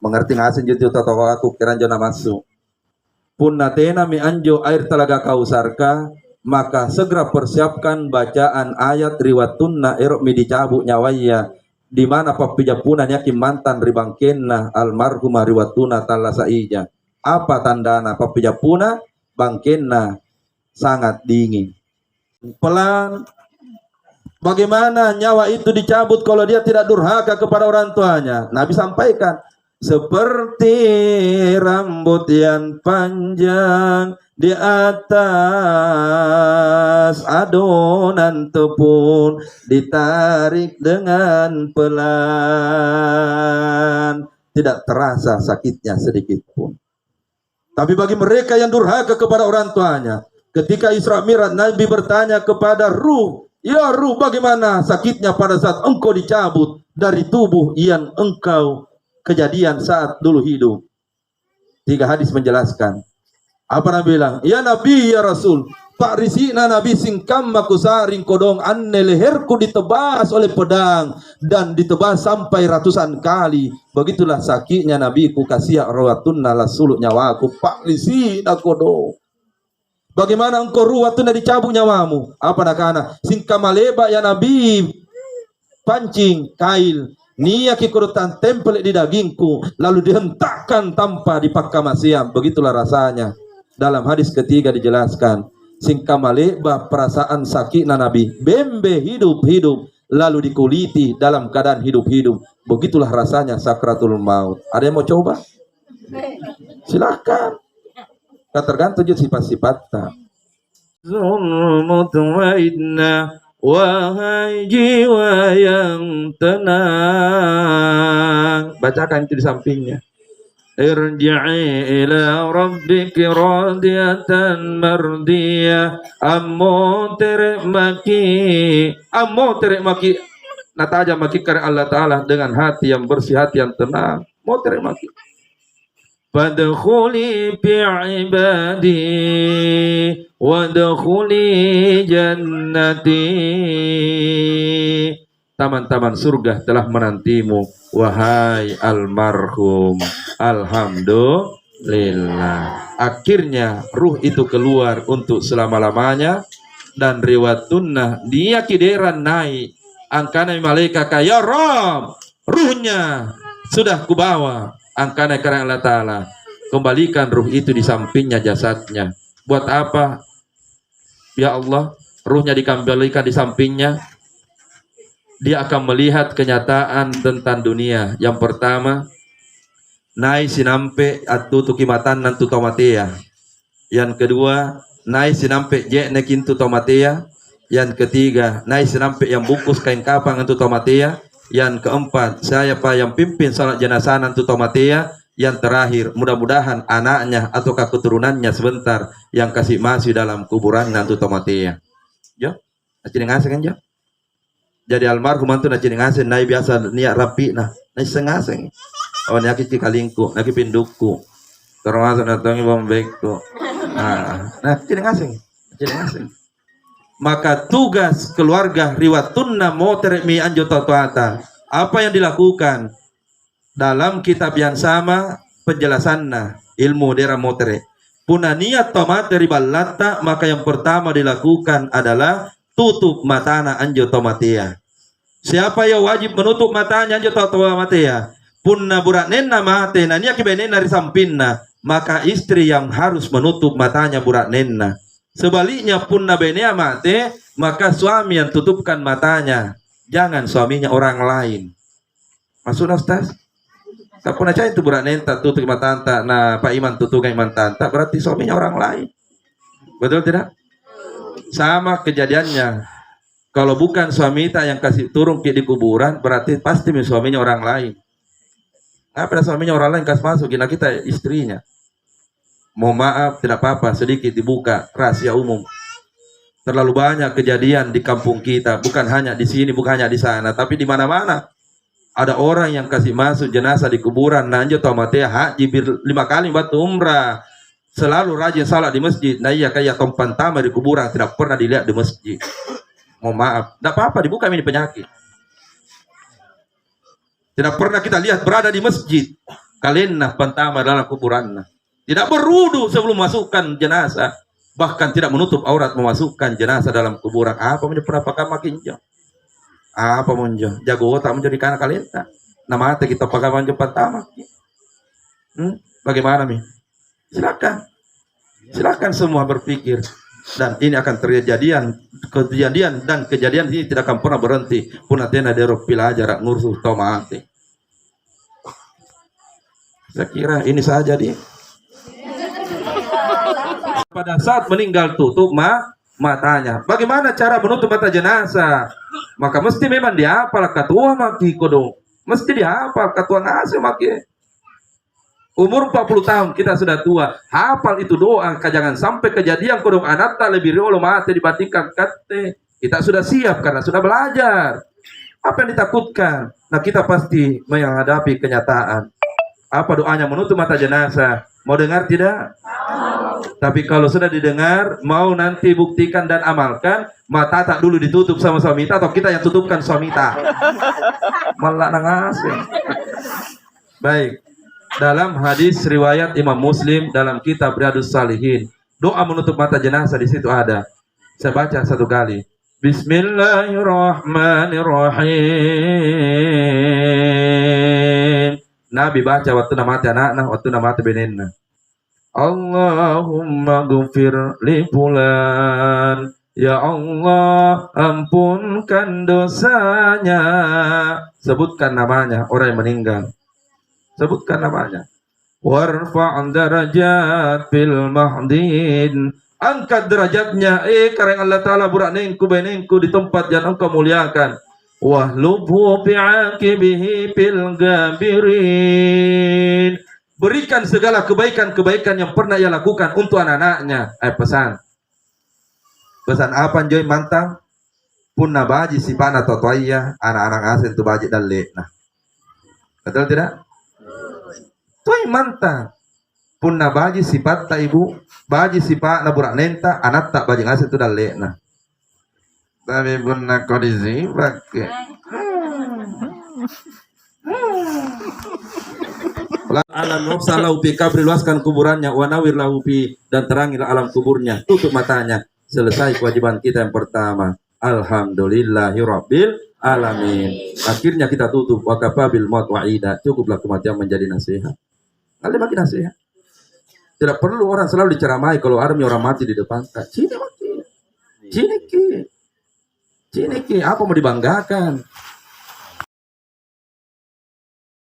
mengerti ngasin jutu toto aku kiranjo na masuk pun natena mi anjo air telaga kausarka, maka segera persiapkan bacaan ayat riwatunna erok mi dicabuk nyawaya di mana papijapunan yakin mantan ribangkenna almarhumah riwatuna talasa ija. Apa tandana papijapuna bangkenna sangat dingin. Pelan. Bagaimana nyawa itu dicabut kalau dia tidak durhaka kepada orang tuanya? Nabi sampaikan, seperti rambut yang panjang di atas adonan tepung ditarik dengan pelan, tidak terasa sakitnya sedikit pun. Tapi bagi mereka yang durhaka kepada orang tuanya, ketika Isra Mi'raj Nabi bertanya kepada ruh, ya ruh, bagaimana sakitnya pada saat engkau dicabut dari tubuh yang engkau kejadian saat dulu hidup. 3 hadis menjelaskan. Apa Nabi bilang? Ya Nabi, ya Rasul, Pak Risina Nabi singkam makusaring kodong anne leherku ditebas oleh pedang dan ditebas sampai ratusan kali. Begitulah sakitnya Nabi ku kasih rawatun nala suluk nyawaku Pak Risina kodong. Bagaimana engkau ruwatun dicabut nyawamu? Apa nakana? Singkamaleba ya Nabi pancing kail niya kikurutan tempel di dagingku lalu dihentakkan tanpa dipakkamasiam. Begitulah rasanya. Dalam hadis ketiga dijelaskan singkamaleba perasaan sakit Nabi bembe hidup-hidup lalu dikuliti dalam keadaan hidup-hidup. Begitulah rasanya sakratul maut. Ada yang mau coba? Silakan. Tergantung sifat-sifatnya. Zulmutwaidna wahai jiwa yang tenang. Bacakan itu di sampingnya. Irji'i ila rabbiki radiyatan mardiyah. Ammo terek maki nataja maki karena Allah Ta'ala dengan hati yang bersih, hati yang tenang. Mau terek maki. Fadkhuli fi ibadi wadkhuli jannati. Taman-taman surga telah menantimu wahai almarhum. Alhamdulillah. Akhirnya ruh itu keluar untuk selama-lamanya dan riwatunnah dia kideran naik angkana malaikat ya Rabb, ruhnya sudah kubawa. Angkana karena Allah Ta'ala kembalikan ruh itu di sampingnya jasadnya. Buat apa? Ya Allah, ruhnya dikembalikan di sampingnya. Dia akan melihat kenyataan tentang dunia. Yang pertama, nai sinampe atu tukimatan nantu tomatea. Yang kedua, nai sinampe je nekintu tomatea. Yang ketiga, nai sinampe yang bungkus kain kapang nantu tomatea. Yang keempat, saya Pak yang pimpin salat jenazah nantu tomatea. Yang terakhir, mudah-mudahan anaknya atau keturunannya sebentar yang kasih masih dalam kuburan nantu tomatea. Jo, aci ngasih kan jo. Jadi almarhum antu naci ngasih nai biasa niat rapi nah, nai sengaseng. Oh nyaki cikalingku, naki pinduku. Termasuk natongi bombekku. Nah, naci ngasih. Maka tugas keluarga riwatunna motermi anjo totoata. Apa yang dilakukan dalam kitab yang sama penjelasannya ilmu dera motere. Puna niat tomateri balata, maka yang pertama dilakukan adalah tutup matana anjo tomatea. Siapa yang wajib menutup matanya anjo tomatea? Punna burak nenna mate nania kibenena di sampinna, maka istri yang harus menutup matanya burak nenna. Sebaliknya pun nabenea mate, maka suami yang tutupkan matanya. Jangan suaminya orang lain. Maksudnya Ustaz? Tak pernah cai itu burak nenta tutup mata anta. Nah Pak Iman tutup iman tanta. Berarti suaminya orang lain. Betul tidak? Sama kejadiannya. Kalau bukan suami kita yang kasih turun di kuburan, berarti pasti suaminya orang lain. Apa suaminya orang lain kasih masuk? Kita istrinya. Mohon maaf, tidak apa-apa, sedikit dibuka rahasia umum. Terlalu banyak kejadian di kampung kita, bukan hanya di sini, bukan hanya di sana, tapi di mana-mana. Ada orang yang kasih masuk jenazah di kuburan, nanjo tomatea haji 5 kali batu umrah. Selalu rajin salat di masjid. Nah iya kayak tompan tama di kuburan, tidak pernah dilihat di masjid. Mohon maaf, tidak apa-apa, dibuka ini penyakit. Tidak pernah kita lihat berada di masjid. Kalena pantama dalam kuburanna. Tidak berwudu sebelum masukkan jenazah. Bahkan tidak menutup aurat memasukkan jenazah dalam kuburan. Apa menjadi perapakah makin jauh? Apa menjauh? Jago otak menjadi kana kalenta. Nama kita pakai manjau pantama. Bagaimana Mi? Silakan semua berpikir. Dan ini akan kejadian dan kejadian ini tidak akan pernah berhenti. Punatena derok pilajar ngursu tomati. Saya kira ini saja dia. Pada saat meninggal tutup matanya. Bagaimana cara menutup mata jenazah? Maka mesti memang dihafal ketua maki kodo. Mesti dihafal ketua ngasih maki. Umur 40 tahun kita sudah tua. Hafal itu doa. Jangan sampai kejadian kodong anata lebih riolo mati dibandingkan kate. Kita sudah siap karena sudah belajar. Apa yang ditakutkan? Nah kita pasti menghadapi kenyataan. Apa doanya menutup mata jenazah? Mau dengar tidak? Tapi kalau sudah didengar, mau nanti buktikan dan amalkan, mata tak dulu ditutup sama suamita atau kita yang tutupkan suamita. Malah nangasih. Baik. Dalam hadis riwayat Imam Muslim dalam kitab Riyadhus Shalihin, doa menutup mata jenazah di situ ada. Saya baca satu kali. Bismillahirrahmanirrahim. Nabi baca waktu namati anak-anak, waktu namati benenna. Allahumma ghfir li fulan. Ya Allah, ampunkan dosanya. Sebutkan namanya orang yang meninggal. Sebutkan namanya. Warfa' darajat fil mahdin. Angkat derajatnya karena Allah Ta'ala burakningku beningku di tempat yang engkau muliakan. Wahlubhu bi'aqibihi fil gabirin. Berikan segala kebaikan-kebaikan yang pernah ia lakukan untuk anak-anaknya. Pesan apa Joy mantang? Punna baji sipana totoya anak-anak asin tu baji dan lekna. Betul tidak? Toy mantang. Punna baji sifat ta ibu, baji sifat na burak nenta, anak tak baji asin tu dan lekna. Tapi punna kodizi pakai. Alam nafsa lahu fi kabri, luaskan kuburannya, wa nawir lahu fi, dan terangilah alam kuburnya, tutup matanya. Selesai kewajiban kita yang pertama. Alhamdulillahirabbil alamin. Akhirnya kita tutup wa kafabil maut wa'ida. Cukuplah kematian menjadi nasihat. Kali bagi nasihat. Tidak perlu orang selalu diceramai kalau ada orang mati di depan. Ciniki. Apa mau dibanggakan?